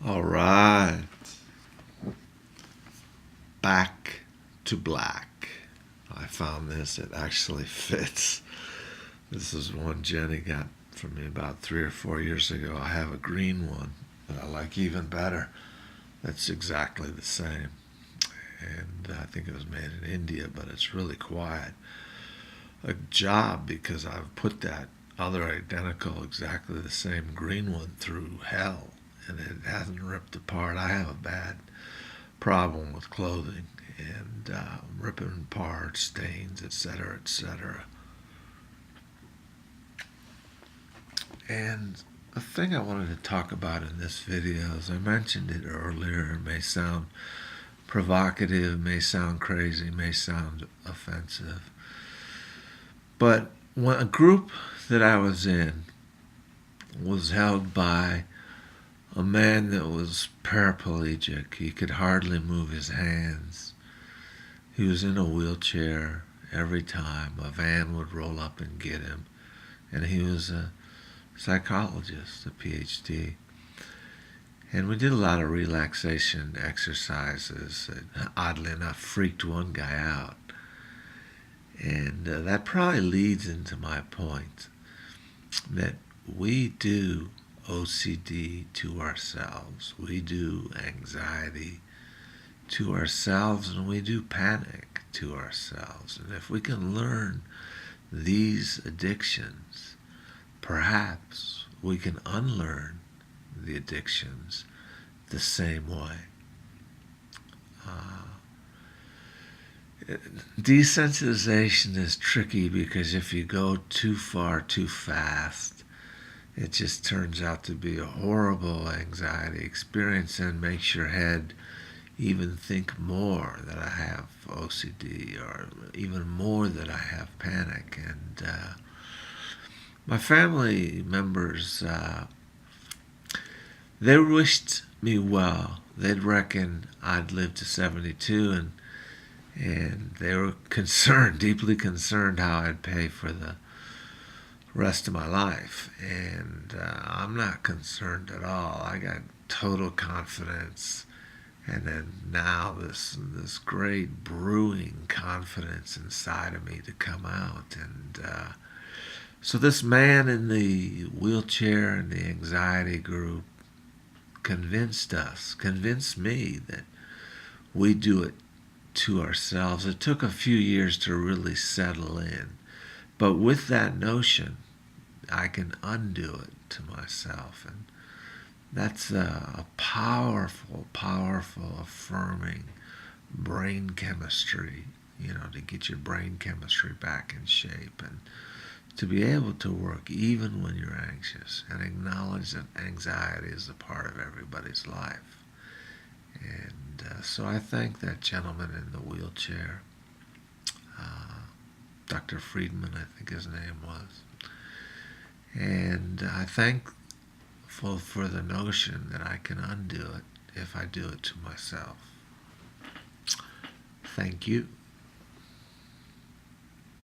All right. Back to Black. I found this. It actually fits. This is one Jenny got from me about 3 or 4 years ago. I have a green one that I like even better. That's exactly the same. And I think it was made in India, but it's really quiet. A job because I've put that other identical, exactly the same green one through hell and it hasn't ripped apart. I have a bad problem with clothing and ripping apart, stains, etc., etc. And the thing I wanted to talk about in this video, as I mentioned it earlier, it may sound provocative, may sound crazy, may sound offensive. But when a group that I was in was held by a man that was paraplegic. He could hardly move his hands. He was in a wheelchair every time a van would roll up and get him. And he was a psychologist, a PhD. And we did a lot of relaxation exercises that, oddly enough, freaked one guy out. And that probably leads into my point that we do OCD to ourselves. We do anxiety to ourselves, and we do panic to ourselves. And if we can learn these addictions, perhaps we can unlearn the addictions the same way. Desensitization is tricky because if you go too far too fast, it just turns out to be a horrible anxiety experience and makes your head even think more that I have OCD or even more that I have panic. And my family members, they wished me well. They'd reckon I'd live to 72 and they were concerned, deeply concerned how I'd pay for the rest of my life. And I'm not concerned at all. I got total confidence. And then now this great brewing confidence inside of me to come out. And so this man in the wheelchair in the anxiety group convinced me that we do it to ourselves. It took a few years to really settle in. But with that notion, I can undo it to myself. And that's a powerful, powerful, affirming brain chemistry, to get your brain chemistry back in shape and to be able to work even when you're anxious and acknowledge that anxiety is a part of everybody's life. And so I thank that gentleman in the wheelchair, Dr. Friedman, I think his name was. And I thank for the notion that I can undo it if I do it to myself. Thank you.